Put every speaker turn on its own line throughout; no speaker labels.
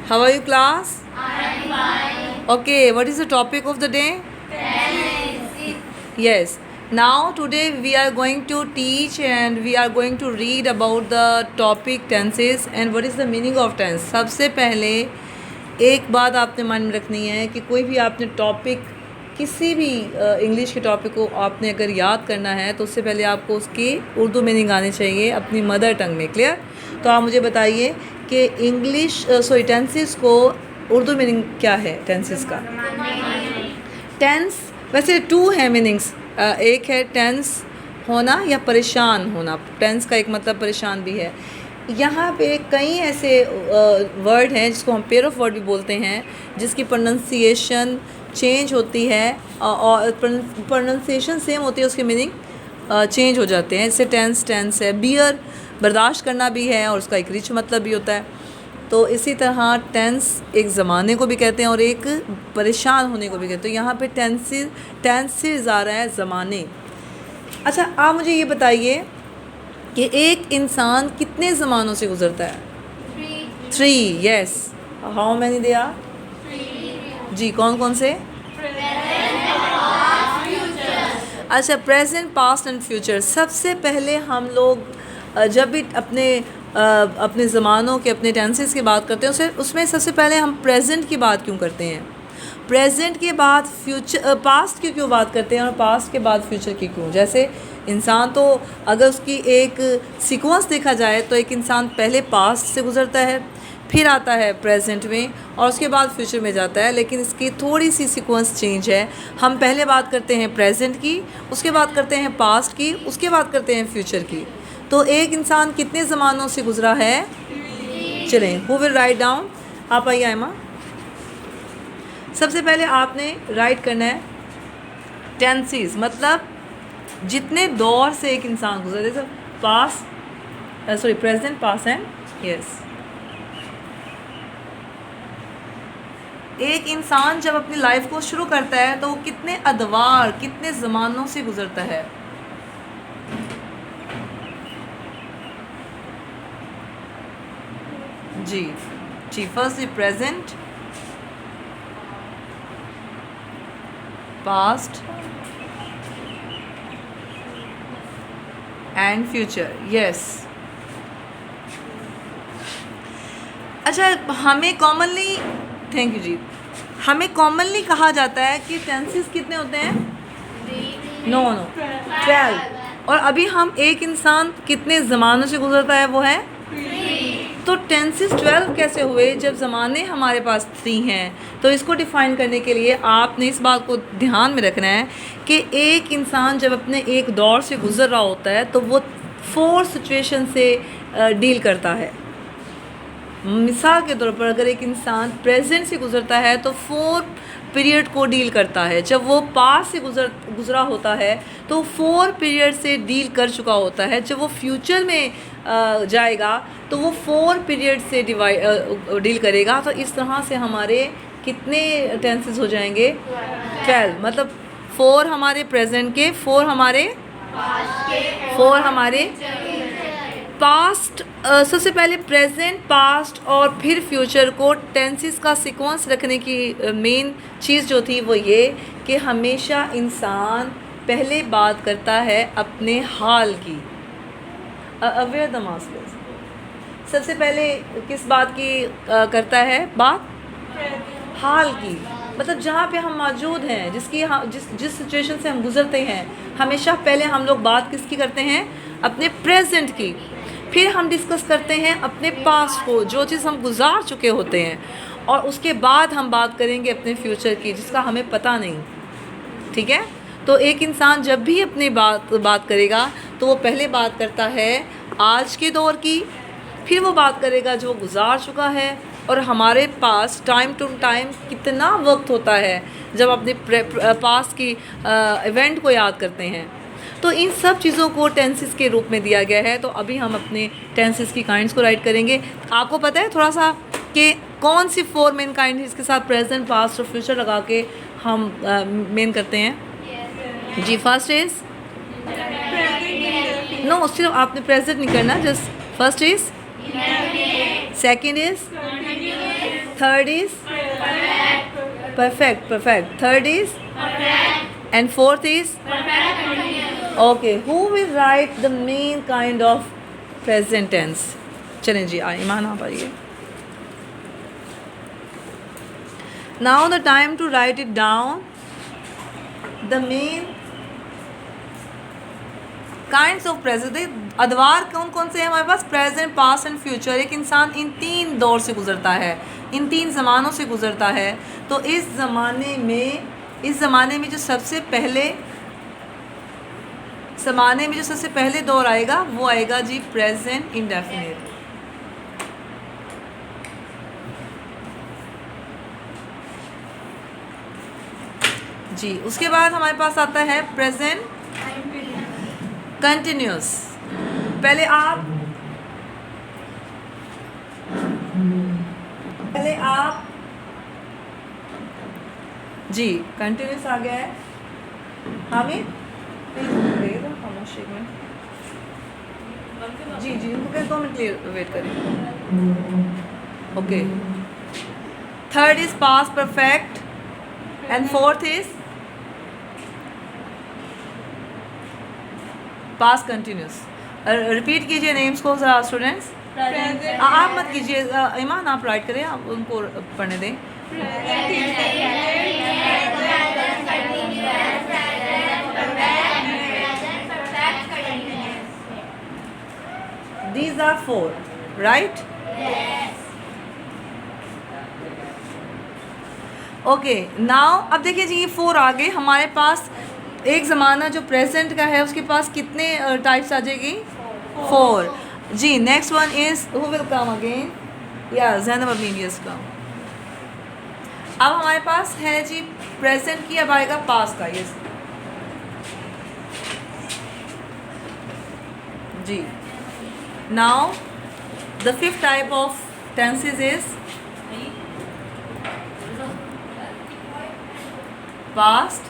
How are you, class? Okay, what is the topic of the day? Yes. Now today we are going to teach and we are going to read about the topic tenses and what is the meaning of tense. सबसे पहले एक बात आपने मन में रखनी है कि कोई भी आपने टॉपिक किसी भी इंग्लिश के टॉपिक को आपने अगर याद करना है तो उससे पहले आपको उसकी उर्दू मीनिंग आनी चाहिए अपनी मदर टंग में. क्लियर? तो आप मुझे बताइए कि इंग्लिश टेंसेस को उर्दू मीनिंग क्या है टेंसेस का? टेंस वैसे टू है मीनिंग्स. एक है टेंस होना या परेशान होना. टेंस का एक मतलब परेशान भी है. यहाँ पे कई ऐसे वर्ड हैं जिसको हम पेयर ऑफ वर्ड भी बोलते हैं जिसकी प्रोनंसिएशन चेंज होती है और प्रोनंसिएशन सेम होती है, उसके मीनिंग चेंज हो जाते हैं. जैसे टेंस है. बियर बर्दाश्त करना भी है और उसका एक रिच मतलब भी होता है. तो इसी तरह टेंस एक ज़माने को भी कहते हैं और एक परेशान होने को भी कहते हैं. यहाँ पे टेंसेस आ रहा है ज़माने. अच्छा, आप मुझे ये बताइए कि एक इंसान कितने ज़मानों से गुज़रता है? 3. Yes. How many they are? जी, कौन कौन से? अच्छा, प्रेजेंट, पास्ट एंड फ्यूचर. सबसे पहले हम लोग जब भी अपने ज़मानों के अपने टेंसेस की बात करते हैं उसमें सबसे पहले हम प्रेजेंट की बात क्यों करते हैं? प्रेजेंट के बाद फ्यूचर, पास्ट की क्यों बात करते हैं और पास्ट के बाद फ्यूचर की क्यों? जैसे इंसान तो अगर उसकी एक सीक्वेंस देखा जाए तो एक इंसान पहले पास्ट से गुज़रता है, फिर आता है प्रेजेंट में और उसके बाद फ्यूचर में जाता है. लेकिन इसकी थोड़ी सी सीक्वेंस चेंज है. हम पहले बात करते हैं प्रेजेंट की, उसके बाद करते हैं पास्ट की, उसके बाद करते हैं फ्यूचर की. तो एक इंसान कितने ज़मानों से गुज़रा है? चलें, हु विल राइट डाउन? आप आइए आयमा. सबसे पहले आपने राइट करना है टेंसेस, मतलब जितने दौर से एक इंसान गुजरा. जैसे past, present, past and yes. एक इंसान जब अपनी लाइफ को शुरू करता है तो वो कितने अदवार, कितने ज़मानों से गुजरता है? जी, first the present, past and future. Yes. अच्छा, हमें कॉमनली, थैंक यू जी, हमें कॉमनली कहा जाता है कि टेंसेस कितने होते हैं? नो 12. और अभी हम एक इंसान कितने ज़मानों से गुजरता है वो है? तो टेंसेस 12 कैसे हुए जब ज़माने हमारे पास 3 हैं? तो इसको डिफ़ाइन करने के लिए आपने इस बात को ध्यान में रखना है कि एक इंसान जब अपने एक दौर से गुज़र रहा होता है तो वो 4 सिचुएशन से डील करता है. मिसाल के तौर पर अगर एक इंसान प्रेजेंट से गुज़रता है तो 4 पीरियड को डील करता है. जब वो पास्ट से गुज़रा होता है तो 4 पीरियड से डील कर चुका होता है. जब वो फ्यूचर में जाएगा तो वो 4 पीरियड से डील करेगा. तो इस तरह से हमारे कितने टेंसेस हो जाएंगे? 12. मतलब 4 हमारे प्रेजेंट के, 4 हमारे पास्ट. सबसे पहले प्रेजेंट, पास्ट और फिर फ्यूचर को टेंसेस का सीक्वेंस रखने की मेन चीज़ जो थी वो ये कि हमेशा इंसान पहले बात करता है अपने हाल की. Aware the masters. सबसे पहले किस बात की करता है बात? हाल की. मतलब जहाँ पे हम मौजूद हैं, जिस सिचुएशन से हम गुज़रते हैं, हमेशा पहले हम लोग बात किसकी करते हैं? अपने प्रेजेंट की. फिर हम डिस्कस करते हैं अपने पास्ट को, जो चीज़ हम गुजार चुके होते हैं, और उसके बाद हम बात करेंगे अपने फ्यूचर की जिसका हमें पता नहीं. ठीक है? तो एक इंसान जब भी अपनी बात करेगा तो वो पहले बात करता है आज के दौर की, फिर वो बात करेगा जो गुजार चुका है. और हमारे पास टाइम टू टाइम कितना वक्त होता है जब अपने पास्ट की इवेंट को याद करते हैं. तो इन सब चीज़ों को टेंसेस के रूप में दिया गया है. तो अभी हम अपने टेंसेस की काइंड्स को राइट करेंगे. आपको पता है थोड़ा सा कि कौन सी 4 मेन काइंड है इसके साथ प्रेजेंट, पास्ट और फ्यूचर लगा के हम मेन करते हैं? जी, फर्स्ट इज नो, सिर्फ आपने प्रेजेंट नहीं करना, just first is, second is, third is perfect, perfect. Third is and fourth is okay. Who will write the main kind of present tense? चलें जी, ईमान आप आइए. Now the time to write it down. The main kinds of present. अदवार कौन कौन से हैं हमारे पास? Present, past and future. एक इंसान इन 3 दौर से गुजरता है, इन 3 ज़मानों से गुजरता है. तो इस ज़माने में जो सबसे पहले दौर आएगा वो आएगा जी प्रेजेंट इंडेफिनिट. जी, उसके बाद हमारे पास आता है प्रेजेंट कंटिन्यूस. पहले आप जी कंटिन्यूस आ गया है. हामिद खामोशी में जी इनको कह 2 मिनट वेट करें. Okay. Third is past perfect and fourth is past continuous. Repeat कीजिए नेम्स को ज़रा स्टूडेंट्स. आप मत कीजिए ईमान, आप राइट करें, आप उनको पढ़ने दें. These are 4, right? Okay. Now अब देखिए जी, ये 4 आ गए हमारे पास. एक ज़माना जो प्रेजेंट का है उसके पास कितने टाइप्स आ जाएगी? 4. जी, next one is who will come again? या ज़ैनब अमीनियस का. अब हमारे पास है जी प्रेजेंट की, अब आएगा पास्ट का. Yes ji. Now the 5th type of tenses is past,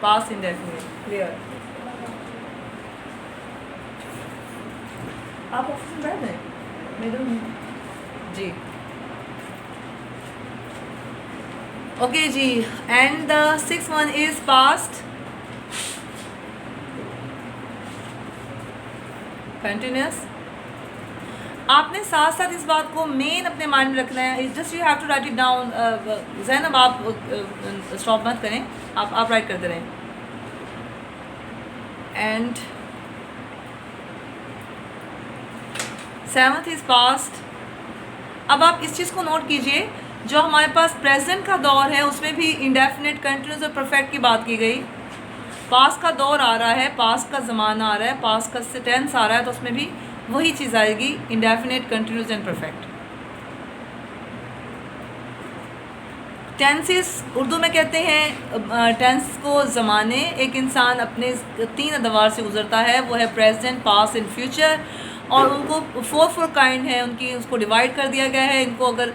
past indefinite. Clear? आप ऑफिस में बैठ रहे madam ji. Okay ji. And the 6th one is past continuous. आपने साथ साथ इस बात को मेन अपने माइंड में रखना है. Just you have to write it down. Zainab आप स्टॉप मत करें, आप राइट करते रहें. And 7th is past. अब आप इस चीज़ को नोट कीजिए, जो हमारे पास प्रेजेंट का दौर है उसमें भी इंडेफिनिट, कंटिन्यूस और परफेक्ट की बात की गई. पास्ट का दौर आ रहा है, पास्ट का ज़माना आ रहा है, पास्ट का टेंस आ रहा है, तो उसमें भी वही चीज़ आएगी, indefinite, continuous and perfect. Tenses Urdu में कहते हैं टेंस को ज़माने. एक इंसान अपने 3 अदवार से गुजरता है, वो है प्रेजेंट, पास्ट एंड फ्यूचर. और उनको 4 काइंड है उनकी, उसको डिवाइड कर दिया गया है. इनको अगर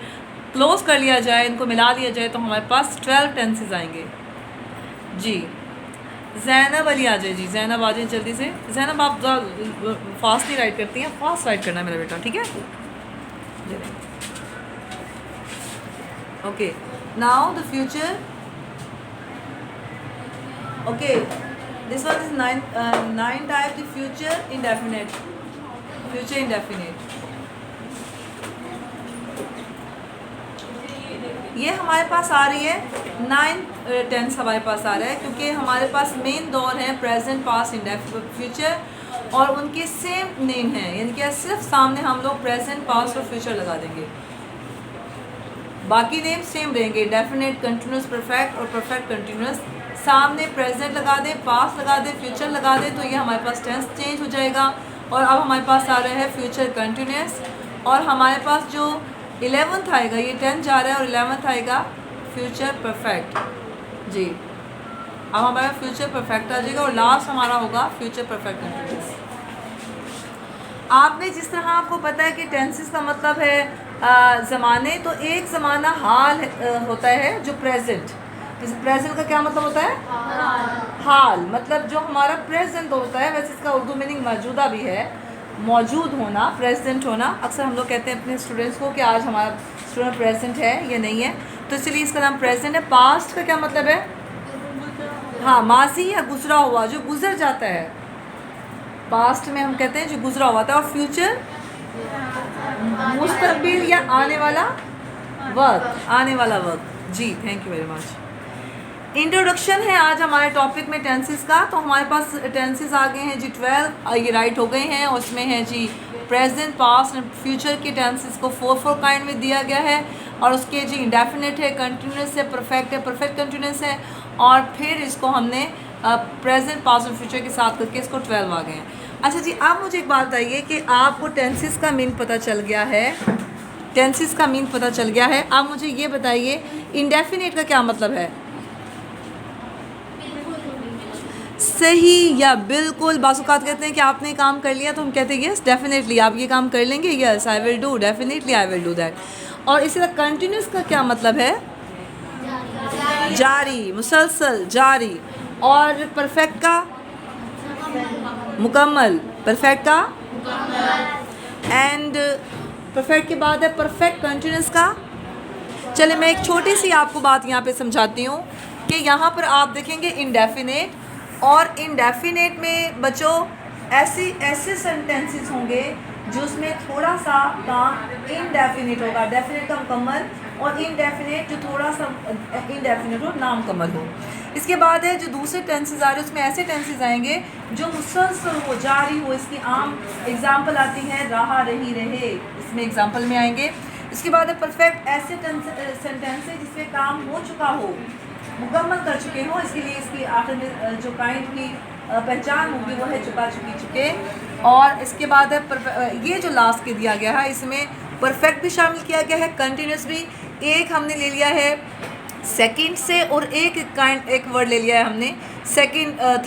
क्लोज कर लिया जाए, इनको मिला लिया जाए, तो हमारे पास 12 टेंसेस आएंगे. जी, ज़ैनब अली आ जाए जी. ज़ैनब आ जाए जल्दी से. ज़ैनब आप फास्ट ही राइट करती हैं, फास्ट राइट करना है मेरा बेटा, ठीक है? Okay. Now the future. Okay, this one is 9 type. The future indefinite. Future indefinite ये हमारे पास आ रही है 9th टेंस हमारे पास आ रहा है, क्योंकि हमारे पास मेन दौर है प्रेजेंट, पास्ट, इंडेफिनिट, फ्यूचर, और उनके सेम नेम हैं. यानी कि सिर्फ सामने हम लोग प्रेजेंट, पास्ट और फ्यूचर लगा देंगे, बाकी नेम सेम रहेंगे. डेफिनेट, कंटिन्यूस, परफेक्ट और परफेक्ट कंटिन्यूस. सामने प्रेजेंट लगा दें, पास्ट लगा दें, फ्यूचर लगा दें, तो ये हमारे पास टेंस चेंज हो जाएगा. और अब हमारे पास आ रहा है फ्यूचर कंटिन्यूस. और हमारे पास जो 11th आएगा, ये 10 जा रहा है, और 11th आएगा फ्यूचर परफेक्ट. जी, अब हमारा फ्यूचर परफेक्ट आ जाएगा, और लास्ट हमारा होगा फ्यूचर परफेक्ट कंटिन्यूस. आपने जिस तरह आपको पता है कि टेंसेस का मतलब है ज़माने, तो एक ज़माना हाल होता है जो प्रेजेंट. प्रेजेंट का क्या मतलब होता है? हाल. मतलब जो हमारा प्रेजेंट होता है, वैसे इसका उर्दू मीनिंग मौजूदा भी है. मौजूद होना, प्रेजेंट होना। अक्सर हम लोग कहते हैं अपने स्टूडेंट्स को कि आज हमारा स्टूडेंट प्रेजेंट है या नहीं है, तो इसलिए इसका नाम प्रेजेंट है। पास्ट का क्या मतलब है? हाँ, माजी या गुजरा हुआ, जो गुजर जाता है, पास्ट में हम कहते हैं जो गुजरा हुआ था। और फ्यूचर मुस्तकबिल या आने वाला वक्त, आने वाला वक्त। जी, thank you very much. Introduction है आज हमारे टॉपिक में टेंसेस का। तो हमारे पास टेंसेस आ गए हैं जी 12, ये राइट हो गए हैं। और उसमें है जी प्रेजेंट, पास्ट एंड फ्यूचर के टेंसेस को 4 काइंड में दिया गया है। और उसके जी इंडेफिनिट है, कंटिन्यूस है, परफेक्ट है, परफेक्ट कंटिन्यूस है। और फिर इसको हमने प्रेजेंट, पास्ट और फ्यूचर के साथ करके इसको 12 आ गए हैं। अच्छा जी, आप मुझे एक बात बताइए कि आपको टेंसेस का मीन पता चल गया है, टेंसेस का मीन पता चल गया है। आप मुझे ये बताइए इंडेफिनिट का क्या मतलब है? सही या बिल्कुल। बाज़-औक़ात कहते हैं कि आपने काम कर लिया, तो हम कहते हैं यस डेफिनेटली आप ये काम कर लेंगे, yes I will do, definitely I will do that. और इसी तरह कंटिन्यूस का क्या मतलब है? जारी, मुसलसल, जारी। और परफेक्ट का? मुकम्मल। परफेक्ट का? एंड परफेक्ट के बाद है परफेक्ट कंटिन्यूस का। चले मैं एक छोटी सी आपको बात यहाँ पे समझाती हूँ कि यहाँ पर आप देखेंगे इंडेफिनेट, और इंडेफिनेट में बच्चों ऐसे सेंटेंसेस होंगे जो उसमें थोड़ा सा काम इनडेफिनेट होगा, डेफिनेट का मुकम्मल, और इनडेफिनेट जो थोड़ा सा इनडेफिनेट हो, नामुकम्मल हो। इसके बाद है जो दूसरे टेंसेस आ रहे हैं, उसमें ऐसे टेंसेस आएंगे जो मुसलसल हो, जारी हो। इसकी आम एग्जांपल आती है रहा, रही, रहे, इसमें एग्जांपल में आएंगे। इसके बाद है परफेक्ट, ऐसे सेंटेंस है जिसमें काम हो चुका हो, मुकम्मल कर चुके हो। इसके लिए इसकी आखिर में जो काइंड की पहचान होगी वो है चुका, चुकी, चुके। और इसके बाद है ये जो लास्ट के दिया गया है, इसमें परफेक्ट भी शामिल किया गया है, कंटिन्यूस भी। एक हमने ले लिया है सेकंड से, और एक वर्ड ले लिया है हमने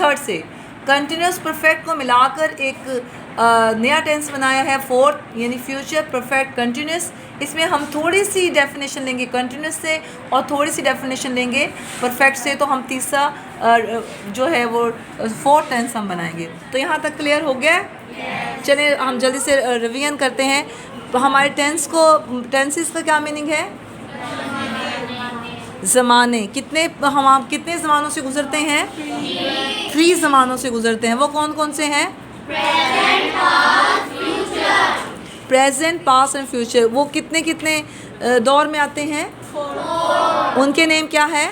थर्ड से। कंटिन्यूस परफेक्ट को मिलाकर एक नया टेंस बनाया है, फोर्थ, यानी फ्यूचर परफेक्ट कंटिन्यूस। इसमें हम थोड़ी सी डेफिनेशन लेंगे कंटिन्यूस से और थोड़ी सी डेफिनेशन लेंगे परफेक्ट से, तो हम तीसरा जो है वो फोर्थ टेंस हम बनाएंगे। तो यहाँ तक क्लियर हो गया? चलिए हम जल्दी से रिवीजन करते हैं। तो हमारे टेंसेस का क्या मीनिंग है? ज़माने। हम कितने ज़मानों से गुज़रते हैं? 3 ज़मानों से गुज़रते हैं। वो कौन कौन से हैं? Present, past and future. वो कितने कितने दौर में आते हैं? 4। उनके नेम क्या है?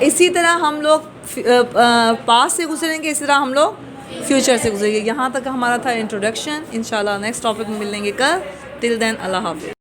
इसी तरह हम लोग पास्ट से गुजरेंगे, इसी तरह हम लोग फ्यूचर से गुजरेंगे। यहाँ तक हमारा था इंट्रोडक्शन। इंशाल्लाह नेक्स्ट टॉपिक में मिलेंगे कल। टिल देन अल्लाह हाफ़िज़।